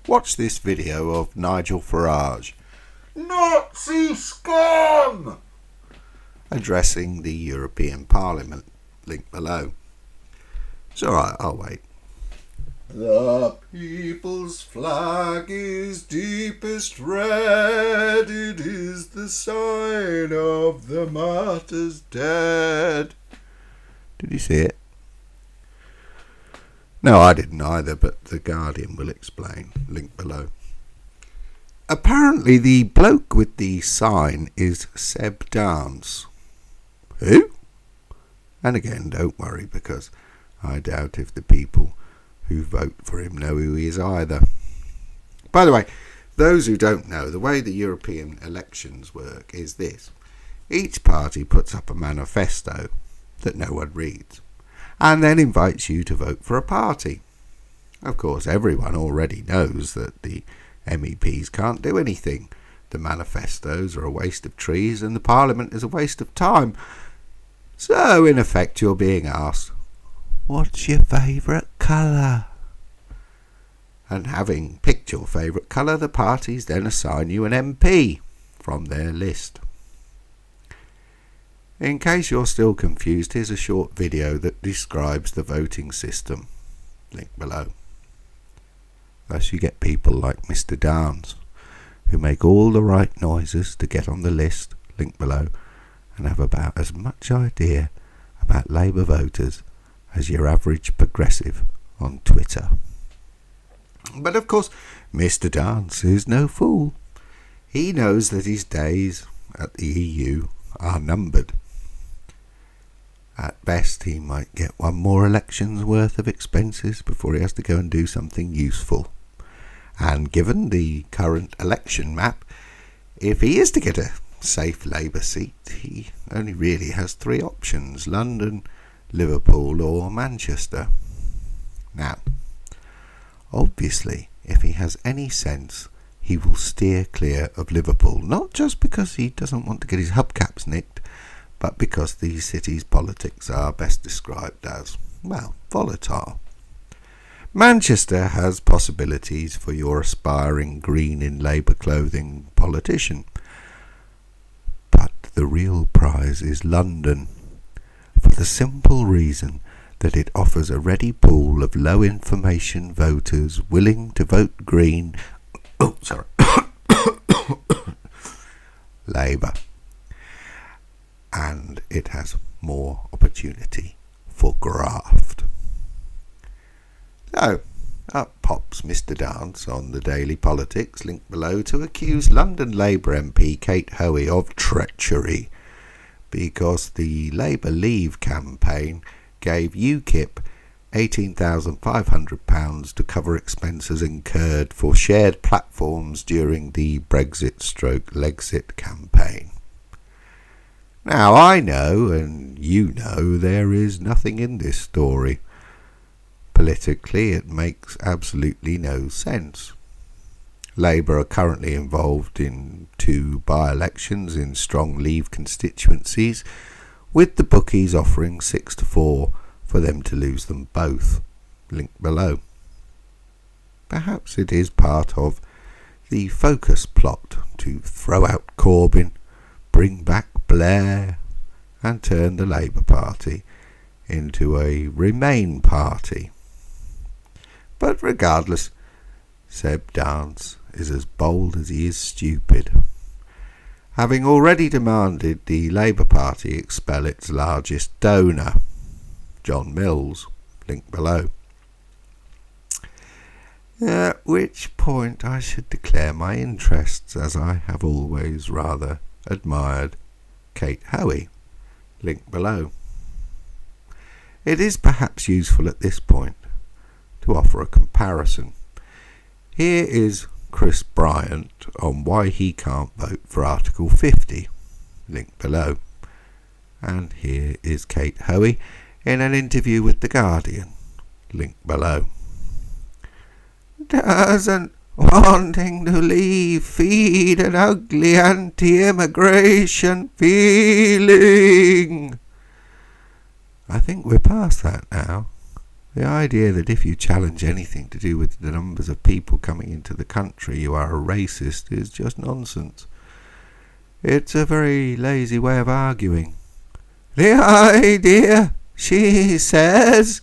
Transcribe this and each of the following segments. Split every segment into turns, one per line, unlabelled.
Watch this video of Nigel Farage, Nazi scum, addressing the European Parliament. Link below. It's alright, I'll wait. The people's flag is deepest red, it is the sign of the martyrs dead. Did you see it? No, I didn't either, but The Guardian will explain. Link below. Apparently the bloke with the sign is Seb Dance. Who? And again, don't worry, because I doubt if the people who vote for him know who he is either. By the way, those who don't know, the way the European elections work is this. Each party puts up a manifesto that no one reads, and then invites you to vote for a party. Of course, everyone already knows that the MEPs can't do anything. The manifestos are a waste of trees and the Parliament is a waste of time. So, in effect, you're being asked, what's your favourite colour? And having picked your favourite colour, the parties then assign you an MP from their list. In case you're still confused, here's a short video that describes the voting system. Link below. Thus you get people like Mr. Downs, who make all the right noises to get on the list, link below, and have about as much idea about Labour voters as your average progressive on Twitter. But of course, Mr. Dance is no fool. He knows that his days at the EU are numbered. At best, he might get one more election's worth of expenses before he has to go and do something useful. And given the current election map, if he is to get a safe Labour seat, he only really has three options: London, Liverpool or Manchester. Now, obviously, if he has any sense, he will steer clear of Liverpool, not just because he doesn't want to get his hubcaps nicked, but because the city's politics are best described as, well, volatile. Manchester has possibilities for your aspiring green in Labour clothing politician. But the real prize is London, for the simple reason that it offers a ready pool of low information voters willing to vote green, Labour. And it has more opportunity for graft. So, up pops Mr. Dance on the Daily Politics, link below, to accuse London Labour MP Kate Hoey of treachery because the Labour Leave campaign gave UKIP £18,500 to cover expenses incurred for shared platforms during the Brexit/Lexit campaign. Now, I know, and you know, there is nothing in this story. Politically, it makes absolutely no sense. Labour are currently involved in 2 by-elections in strong Leave constituencies, with the bookies offering 6-4 for them to lose them both. Link below. Perhaps it is part of the focus plot to throw out Corbyn, bring back Blair, and turn the Labour Party into a Remain party. But regardless, Seb Dance is as bold as he is stupid, having already demanded the Labour Party expel its largest donor, John Mills, link below. At which point I should declare my interests, as I have always rather admired Kate Hoey, link below. It is perhaps useful at this point to offer a comparison. Here is Chris Bryant on why he can't vote for Article 50, link below. And here is Kate Hoey in an interview with The Guardian, link below. Doesn't wanting to leave feed an ugly anti-immigration feeling? I think we're past that now. The idea that if you challenge anything to do with the numbers of people coming into the country, you are a racist is just nonsense. It's a very lazy way of arguing. The idea, she says,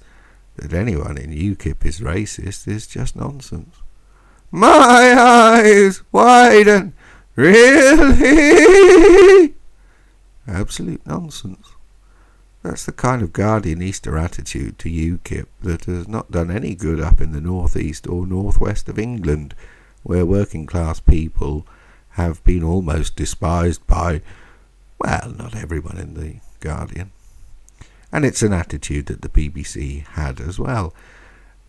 that anyone in UKIP is racist is just nonsense. My eyes widen. Really? Absolute nonsense. That's the kind of Guardian-Easter attitude to UKIP that has not done any good up in the northeast or northwest of England, where working class people have been almost despised by, well, not everyone in the Guardian. And it's an attitude that the BBC had as well.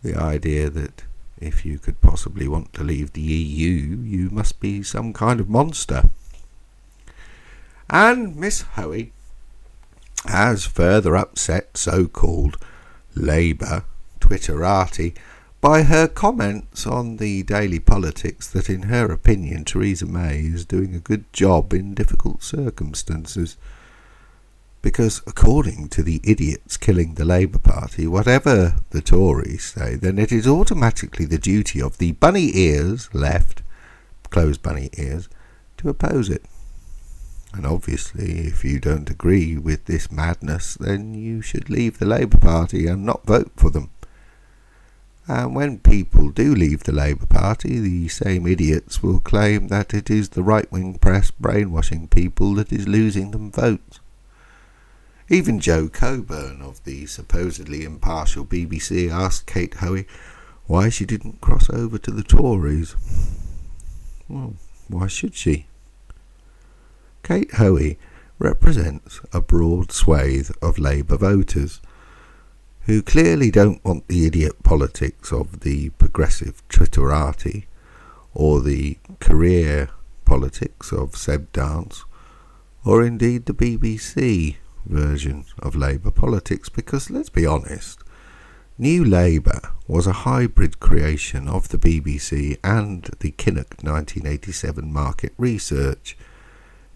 The idea that if you could possibly want to leave the EU, you must be some kind of monster. And Miss Hoey has further upset so-called Labour Twitterati by her comments on the daily politics that in her opinion Theresa May is doing a good job in difficult circumstances. Because according to the idiots killing the Labour Party, whatever the Tories say, then it is automatically the duty of the bunny ears left, closed bunny ears, to oppose it. And obviously, if you don't agree with this madness, then you should leave the Labour Party and not vote for them. And when people do leave the Labour Party, the same idiots will claim that it is the right-wing press brainwashing people that is losing them votes. Even Joe Coburn of the supposedly impartial BBC asked Kate Hoey why she didn't cross over to the Tories. Well, why should she? Kate Hoey represents a broad swathe of Labour voters who clearly don't want the idiot politics of the progressive Twitterati or the career politics of Seb Dance or indeed the BBC version of Labour politics, because let's be honest, New Labour was a hybrid creation of the BBC and the Kinnock 1987 market research.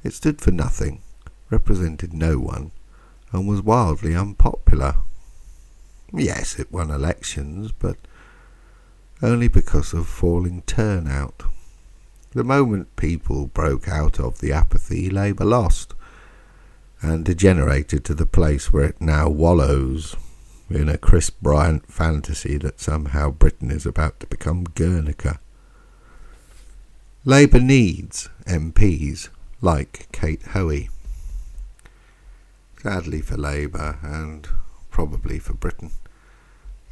It stood for nothing, represented no one, and was wildly unpopular. Yes, it won elections, but only because of falling turnout. The moment people broke out of the apathy, Labour lost, and degenerated to the place where it now wallows in a Chris Bryant fantasy that somehow Britain is about to become Guernica. Labour needs MPs like Kate Hoey. Sadly for Labour, and probably for Britain,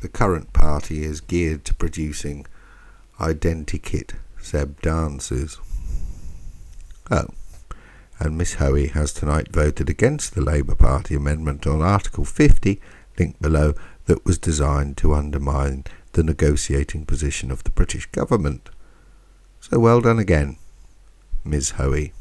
the current party is geared to producing identikit Seb Dances. Oh, and Miss Hoey has tonight voted against the Labour Party amendment on Article 50, linked below, that was designed to undermine the negotiating position of the British government. So well done again, Ms. Hoey.